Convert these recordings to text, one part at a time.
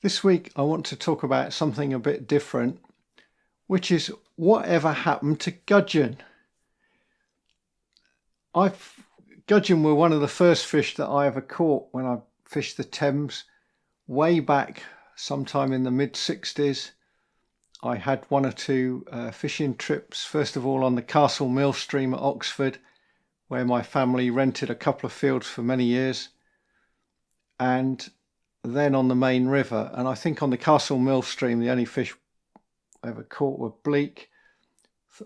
This week I want to talk about something a bit different, which is whatever happened to gudgeon. Gudgeon were one of the first fish that I ever caught when I fished the Thames way back sometime in the mid-60s. I had one or two fishing trips, first of all on the Castle Mill stream at Oxford, where my family rented a couple of fields for many years, and then on the main river. And I think on the Castle Mill stream the only fish I ever caught were bleak.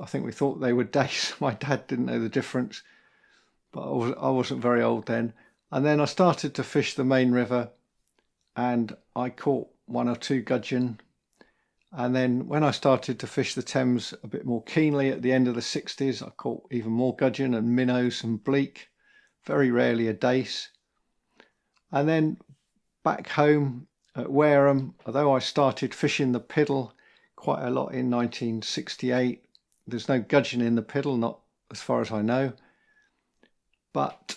I think we thought they were dace. My dad didn't know the difference, but I wasn't very old then. And then I started to fish the main river and I caught one or two gudgeon. And then when I started to fish the Thames a bit more keenly at the end of the 60s, I caught even more gudgeon and minnows and bleak, very rarely a dace. And then back home at Wareham, although I started fishing the Piddle quite a lot in 1968, there's no gudgeon in the Piddle, not as far as I know. But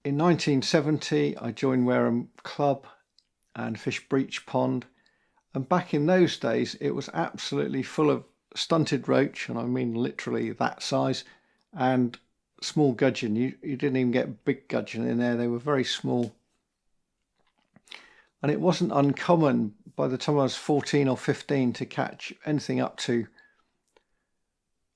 in 1970, I joined Wareham Club and fished Breach Pond. And back in those days, it was absolutely full of stunted roach, and I mean literally that size, and small gudgeon. You didn't even get big gudgeon in there. They were very small. And it wasn't uncommon by the time I was 14 or 15 to catch anything up to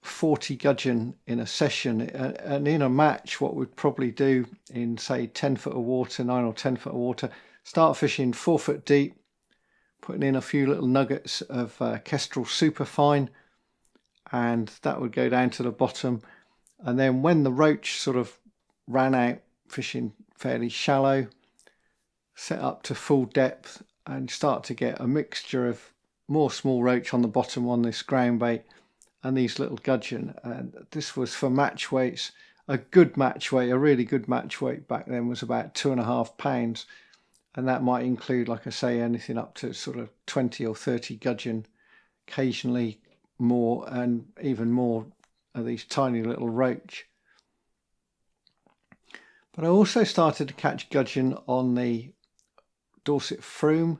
40 gudgeon in a session. And in a match, what we'd probably do in, say, 10 foot of water, 9 or 10 foot of water, start fishing 4 foot deep, putting in a few little nuggets of Kestrel Superfine, and that would go down to the bottom. And then when the roach sort of ran out, fishing fairly shallow, set up to full depth and start to get a mixture of more small roach on the bottom on this ground bait and these little gudgeon. And this was for match weights. A good match weight, a really good match weight back then was about 2.5 pounds. And that might include, like I say, anything up to sort of 20 or 30 gudgeon, occasionally more, and even more of these tiny little roach. But I also started to catch gudgeon on the Dorset Stour,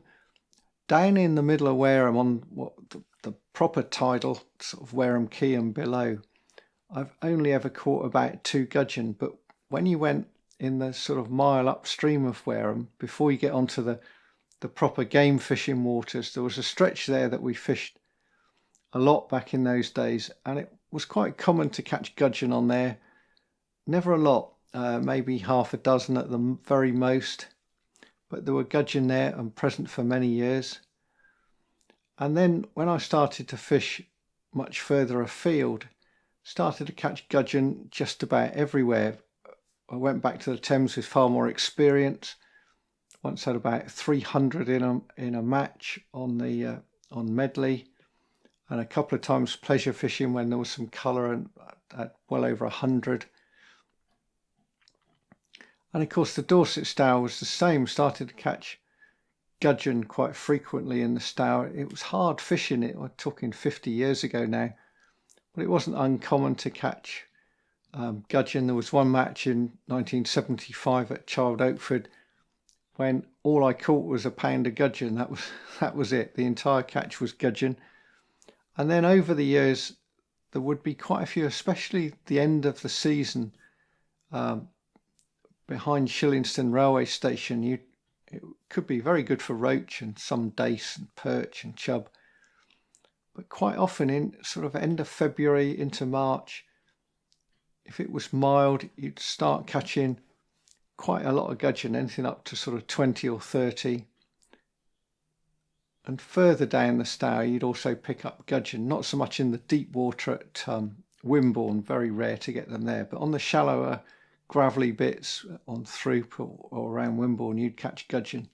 down in the middle of Wareham on what the proper tidal, sort of Wareham Quay and below. I've only ever caught about 2 gudgeon, but when you went in the sort of mile upstream of Wareham, before you get onto the proper game fishing waters, there was a stretch there that we fished a lot back in those days, and it was quite common to catch gudgeon on there. Never a lot, maybe half a dozen at the very most, but there were gudgeon there and present for many years. And then when I started to fish much further afield, started to catch gudgeon just about everywhere. I went back to the Thames with far more experience. Once had about 300 in a match on Medley, and a couple of times pleasure fishing when there was some colour, and at well over 100. And of course the Dorset Stour was the same. Started to catch gudgeon quite frequently in the Stour. It was hard fishing it. We're talking 50 years ago now, but it wasn't uncommon to catch gudgeon. There was one match in 1975 at Child Oakford when all I caught was a pound of gudgeon. That was it. The entire catch was gudgeon. And then over the years there would be quite a few, especially the end of the season, behind Shillingston railway station. It could be very good for roach and some dace and perch and chub, but quite often in sort of end of February into March, if it was mild, you'd start catching quite a lot of gudgeon, anything up to sort of 20 or 30. And further down the Stour, you'd also pick up gudgeon, not so much in the deep water at Wimborne, very rare to get them there, but on the shallower gravelly bits on Throop or around Wimborne, you'd catch gudgeon.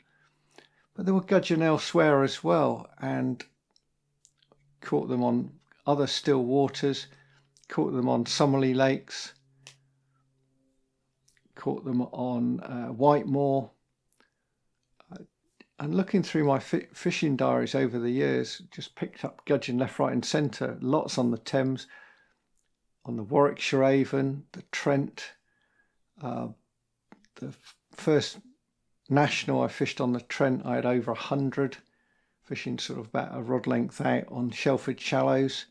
But there were gudgeon elsewhere as well, and caught them on other still waters, caught them on Summerley lakes, caught them on Whitemoor. And looking through my fishing diaries over the years, just picked up gudgeon left, right and centre. Lots on the Thames, on the Warwickshire Avon, the Trent. The first national I fished on the Trent, I had over 100. fishing sort of about a rod length out on shellfish shallows.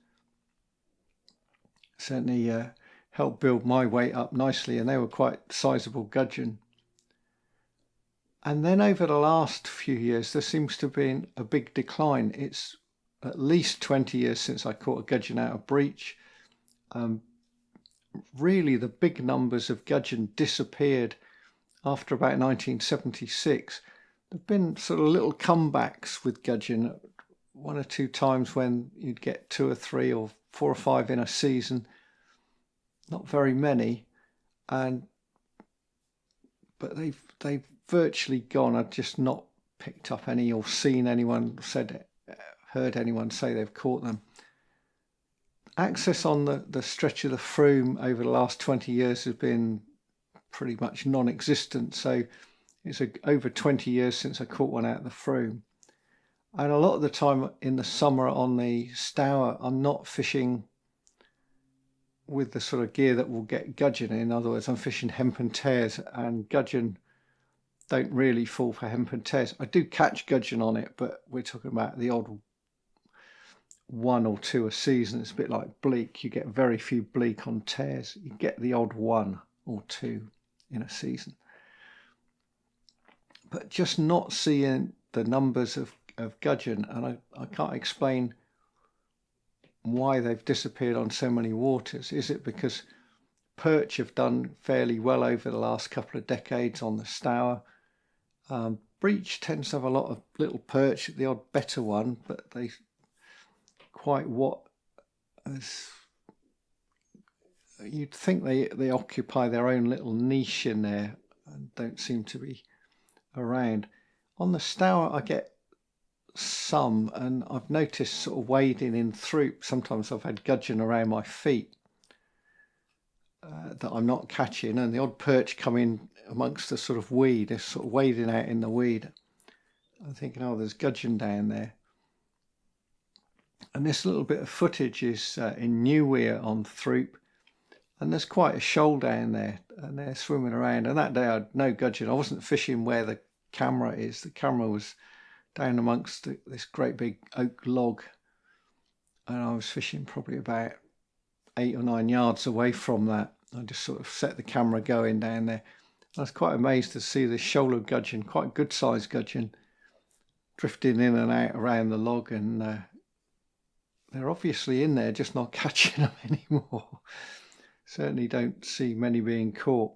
Certainly helped build my weight up nicely, and they were quite sizable gudgeon. And then over the last few years, there seems to have been a big decline. It's at least 20 years since I caught a gudgeon out of breach. Really, the big numbers of gudgeon disappeared after about 1976. There have been sort of little comebacks with gudgeon, one or two times when you'd get 2 or 3 or 4 or 5 in a season. Not very many, but they've virtually gone. I've just not picked up any or seen anyone heard anyone say they've caught them. Access on the stretch of the Froome over the last 20 years has been pretty much non-existent, so it's over 20 years since I caught one out of the Froome. And a lot of the time in the summer on the Stour, I'm not fishing with the sort of gear that will get gudgeon. In other words, I'm fishing hemp and tares, and gudgeon don't really fall for hemp and tares. I do catch gudgeon on it, but we're talking about the odd 1 or 2 a season. It's a bit like bleak. You get very few bleak on tares. You get the odd 1 or 2 in a season. But just not seeing the numbers of gudgeon, and I can't explain why they've disappeared on so many waters. Is it because perch have done fairly well over the last couple of decades on the Stour? Breach tends to have a lot of little perch, the odd better one, but they quite you'd think they occupy their own little niche in there and don't seem to be around. On the Stour I get some, and I've noticed sort of wading in through. Sometimes I've had gudgeon around my feet that I'm not catching, and the odd perch come in amongst the sort of weed. They're sort of wading out in the weed. I'm thinking, oh, there's gudgeon down there. And this little bit of footage is in New Weir on Throop, and there's quite a shoal down there, and they're swimming around. And that day I had no gudgeon. I wasn't fishing where the camera is. The camera was down amongst this great big oak log, and I was fishing probably about 8 or 9 yards away from that. I just sort of set the camera going down there. I was quite amazed to see this shoal of gudgeon, quite good sized gudgeon, drifting in and out around the log, and they're obviously in there, just not catching them anymore. Certainly don't see many being caught.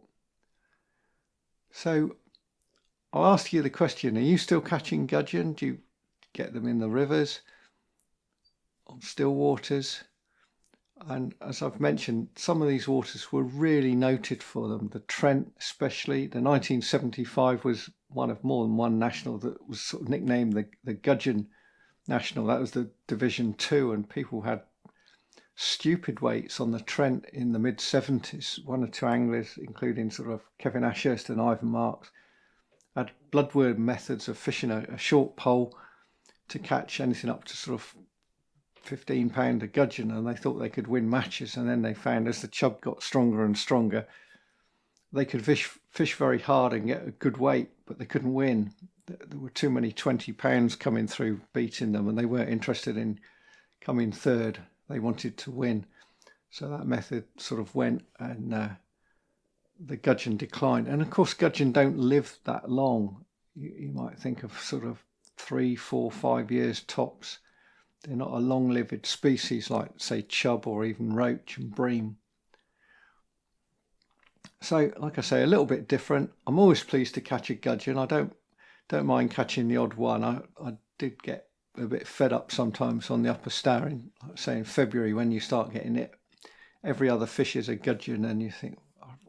So I'll ask you the question, are you still catching gudgeon? Do you get them in the rivers, on still waters? And as I've mentioned, some of these waters were really noted for them. The Trent especially. The 1975 was one of more than one national that was sort of nicknamed the Gudgeon National. That was the Division 2, and people had stupid weights on the Trent in the mid-70s. 1 or 2 anglers, including sort of Kevin Ashurst and Ivan Marks, had bloodworm methods of fishing a short pole to catch anything up to sort of 15 pound of gudgeon, and they thought they could win matches. And then they found as the chub got stronger and stronger, they could fish very hard and get a good weight, but they couldn't win. There were too many 20 pounds coming through beating them, and they weren't interested in coming third. They wanted to win. So that method sort of went, and the gudgeon declined. And of course gudgeon don't live that long. You might think of sort of 3, 4, 5 years tops. They're not a long-lived species like, say, chub or even roach and bream. So, like I say, a little bit different. I'm always pleased to catch a gudgeon. I don't mind catching the odd one. I did get a bit fed up sometimes on the Upper Stour in, say, in February, when you start getting it. Every other fish is a gudgeon, and you think,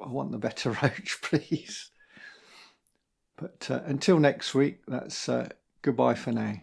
I want the better roach, please. But until next week, that's goodbye for now.